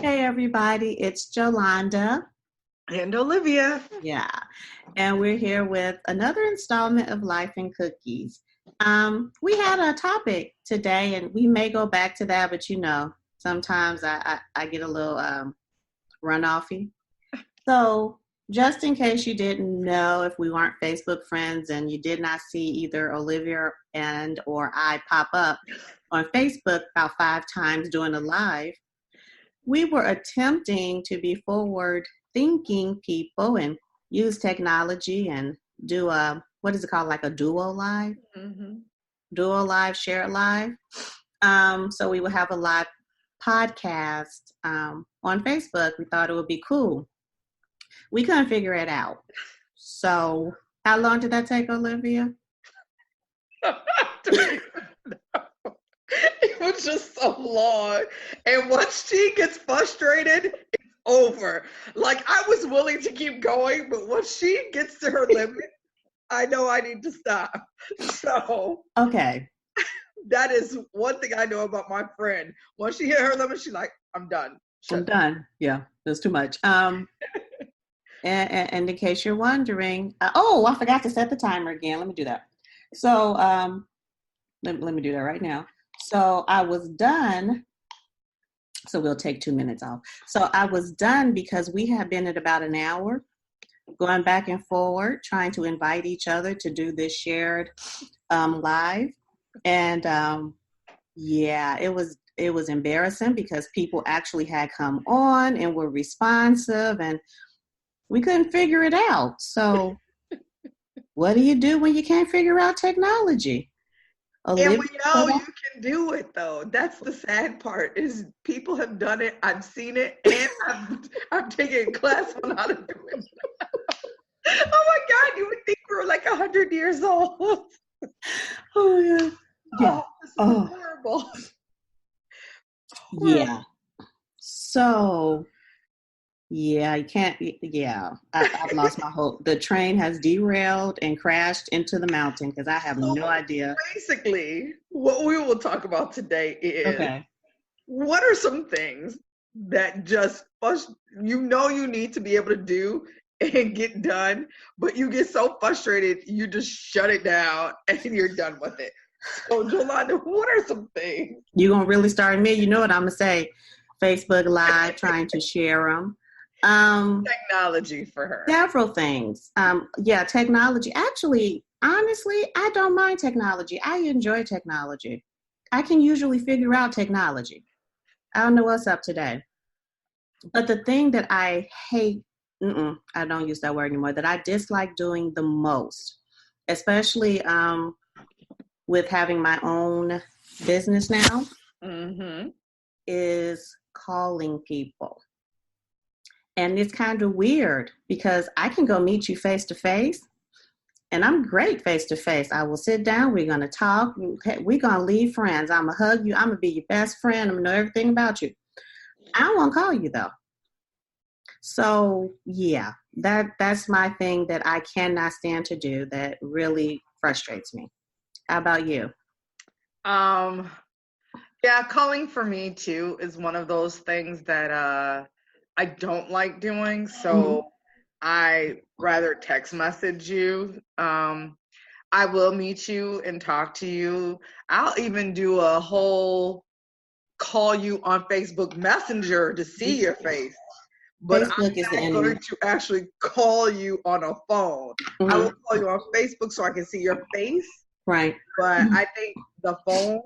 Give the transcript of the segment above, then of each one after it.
Hey everybody, it's Jolanda. And Olivia. Yeah, and we're here with another installment of Life and Cookies. We had a topic today, and we may go back to that, but sometimes I get a little runoffy. So, just in case you didn't know, if we weren't Facebook friends and you did not see either Olivia and or I pop up on Facebook about 5 times doing a live, we were attempting to be forward thinking people and use technology and do what is it called, like a duo live? Mm-hmm. Duo live, share it live. So we would have a live podcast on Facebook. We thought it would be cool. We couldn't figure it out. So how long did that take, Olivia? It was just so long. And once she gets frustrated, it's over. Like, I was willing to keep going, but once she gets to her limit, I know I need to stop. So Okay. That is one thing I know about my friend. Once she hit her limit, she's like, I'm done. I'm done. Yeah, that's too much. And in case you're wondering, I forgot to set the timer again. Let me do that. So let me do that right now. So I was done. So we'll take 2 minutes off. So I was done because we had been at about an hour going back and forward, trying to invite each other to do this shared live. And it was embarrassing because people actually had come on and were responsive and we couldn't figure it out. So what do you do when you can't figure out technology? Olivia, and we know you can do it, though. That's the sad part, is people have done it. I've seen it, and I've taken a class on how to do it. Oh, my God. You would think we were like 100 years old. Oh, yeah. Yeah. This is horrible. Yeah. So, yeah, you can't. Yeah, I've lost my hope. The train has derailed and crashed into the mountain because I have no idea. Basically, what we will talk about today is what are some things that just you need to be able to do and get done, but you get so frustrated you just shut it down and you're done with it. So, Jolanda, what are some things? You're gonna really start me? You know what I'm gonna say? Facebook Live, trying to share them. Technology for her. Several things. Technology. Actually, honestly, I don't mind technology. I enjoy technology. I can usually figure out technology. I don't know what's up today. But the thing that I hate, I don't use that word anymore, that I dislike doing the most, especially with having my own business now, is calling people. And it's kind of weird because I can go meet you face to face and I'm great face to face. I will sit down. We're going to talk. We're going to leave friends. I'm going to hug you. I'm going to be your best friend. I'm going to know everything about you. I don't want to call you though. So yeah, that's my thing that I cannot stand to do. That really frustrates me. How about you? Calling for me too is one of those things that I don't like doing. So I rather text message you. I will meet you and talk to you. I'll even do a whole call you on Facebook Messenger to see your face. But Facebook I'm not going to actually call you on a phone. I will call you on Facebook so I can see your face. Right. But I think the phone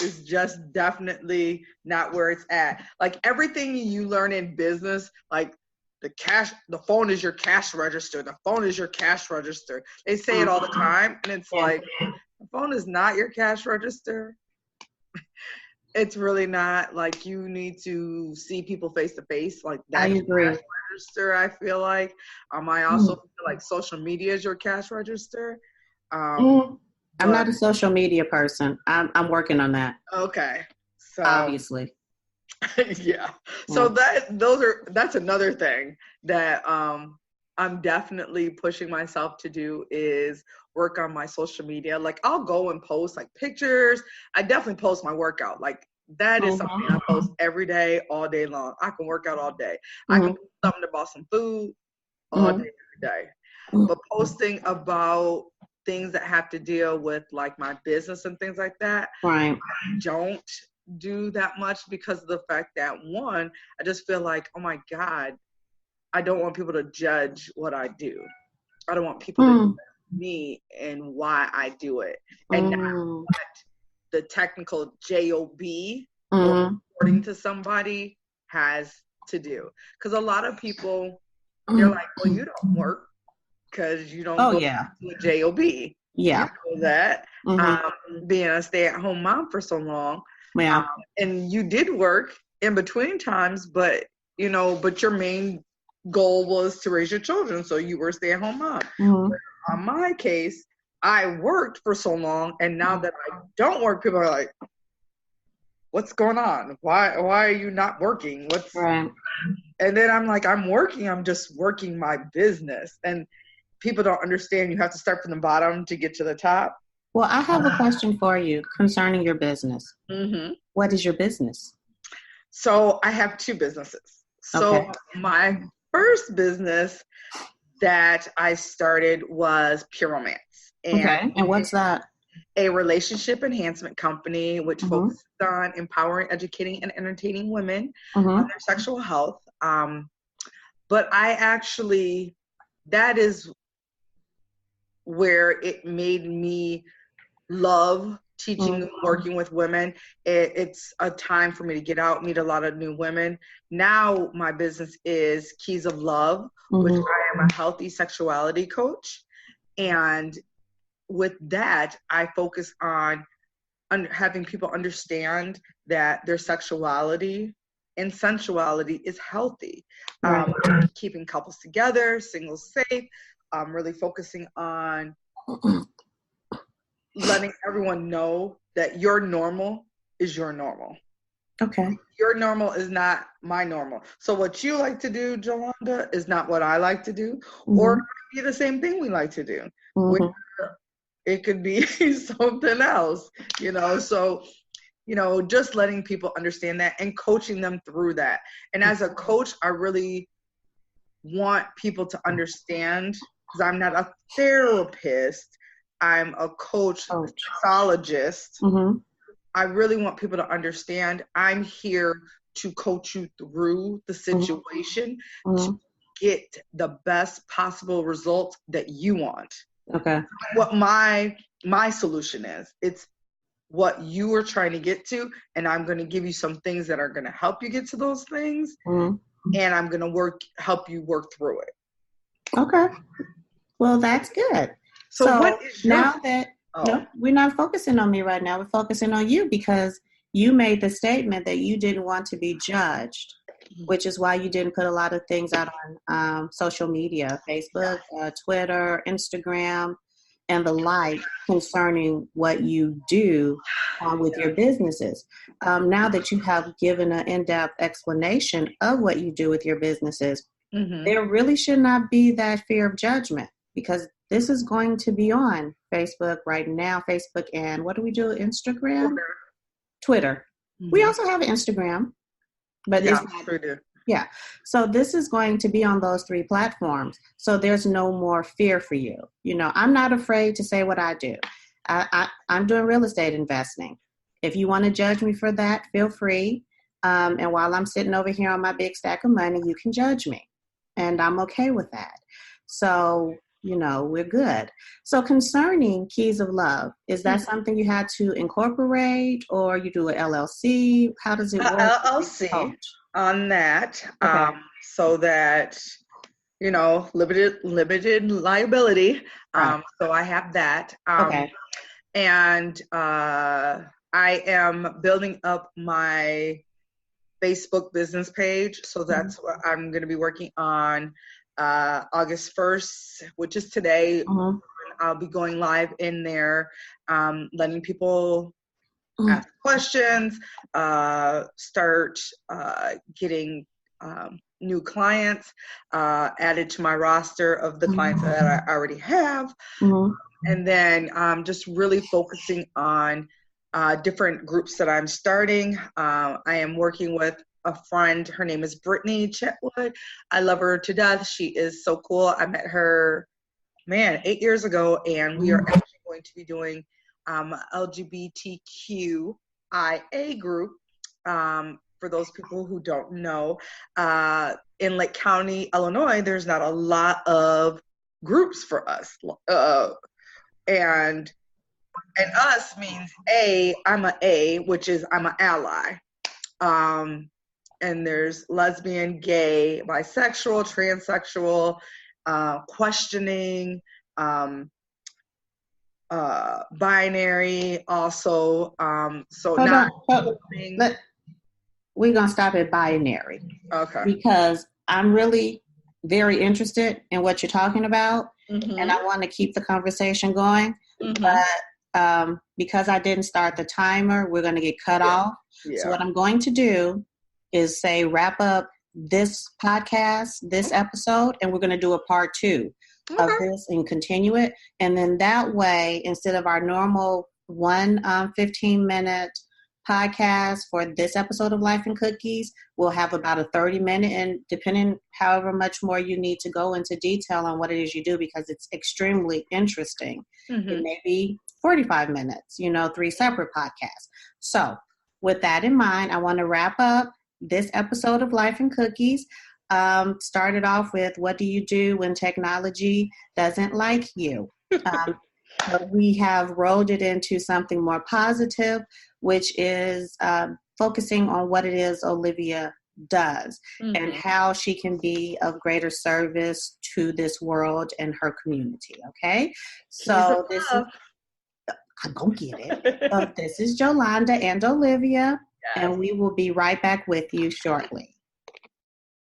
is just definitely not where it's at. Like everything you learn in business, like the phone is your cash register. The phone is your cash register. They say it all the time. And it's like, the phone is not your cash register. It's really not. Like, you need to see people face to face. Like, that's your cash register, I feel like. I also feel like social media is your cash register. I'm not a social media person. I'm working on that. Okay. So obviously. Yeah. So that's another thing that I'm definitely pushing myself to do is work on my social media. Like, I'll go and post like pictures. I definitely post my workout. Like, That is Mm-hmm. something I post every day, all day long. I can work out all day. I can post something about some food all day, every day. But posting about things that have to deal with like my business and things like that, Right. I don't do that much because of the fact that, one, I just feel like, oh my God, I don't want people to judge what I do. I don't want people to judge me and why I do it, and not what the technical job or reporting to somebody has to do. Because a lot of people, they're like, well, you don't work because you don't go to a job. Yeah. You know that. Being a stay-at-home mom for so long. Yeah. And you did work in between times, but your main goal was to raise your children, so you were a stay-at-home mom. On my case, I worked for so long, and now that I don't work, people are like, what's going on? Why are you not working? Right. And then I'm like, I'm working, I'm just working my business. And people don't understand you have to start from the bottom to get to the top. Well, I have a question for you concerning your business. What is your business? So I have two businesses. So my first business that I started was Pure Romance. And what's that? A relationship enhancement company which focuses on empowering, educating, and entertaining women on their sexual health. But that is where it made me love teaching and working with women. It's a time for me to get out, meet a lot of new women. Now my business is Keys of Love, which I am a healthy sexuality coach. And with that, I focus on having people understand that their sexuality and sensuality is healthy. Keeping couples together, singles safe, really focusing on letting everyone know that your normal is your normal. Okay. Your normal is not my normal. So what you like to do, Jolanda, is not what I like to do, or it might be the same thing we like to do. It could be something else, so, just letting people understand that and coaching them through that. And as a coach, I really want people to understand, because I'm not a therapist, I'm a coach, sexologist. I really want people to understand I'm here to coach you through the situation to get the best possible results that you want. Okay. What my solution is. It's what you are trying to get to, and I'm going to give you some things that are going to help you get to those things, and I'm going to help you work through it. Okay. Well, that's good. So what is now that no, we're not focusing on me right now. We're focusing on you because you made the statement that you didn't want to be judged, which is why you didn't put a lot of things out on social media, Facebook, Twitter, Instagram, and the like concerning what you do with your businesses. Now that you have given an in-depth explanation of what you do with your businesses, there really should not be that fear of judgment, because this is going to be on Facebook right now, Facebook, and what do we do? Instagram? Twitter. We also have Instagram, but it's not, yeah. So this is going to be on those three platforms. So there's no more fear for you. I'm not afraid to say what I do. I'm doing real estate investing. If you want to judge me for that, feel free. And while I'm sitting over here on my big stack of money, you can judge me. And I'm okay with that. So, we're good. So concerning Keys of Love, is that something you had to incorporate, or you do an LLC? How does it work? LLC on that, so that, limited liability. So I have that. And I am building up my Facebook business page. So that's what I'm going to be working on August 1st, which is today. I'll be going live in there, letting people ask questions, start getting new clients added to my roster of the clients that I already have. And then just really focusing on different groups that I'm starting. I am working with a friend. Her name is Brittany Chetwood. I love her to death. She is so cool. I met her, 8 years ago, and we are actually going to be doing LGBTQIA group. For those people who don't know, in Lake County, Illinois, there's not a lot of groups for us. And us means I'm a A, which is I'm an ally. And there's lesbian, gay, bisexual, transsexual, questioning, binary also. We're going to stop at binary. Okay. Because I'm really very interested in what you're talking about, and I want to keep the conversation going. But because I didn't start the timer, we're going to get cut off. Yeah. So what I'm going to do is say wrap up this podcast, this episode, and we're going to do a part 2 of this and continue it. And then that way, instead of our normal 15-minute podcast for this episode of Life and Cookies, we'll have about a 30-minute, and depending however much more you need to go into detail on what it is you do, because it's extremely interesting. It may be 45 minutes, 3 separate podcasts. So with that in mind, I want to wrap up this episode of Life and Cookies. Started off with, what do you do when technology doesn't like you? But we have rolled it into something more positive, which is focusing on what it is Olivia does and how she can be of greater service to this world and her community. Okay, so this is, I'm gonna get it. This is Jolanda and Olivia, and we will be right back with you shortly.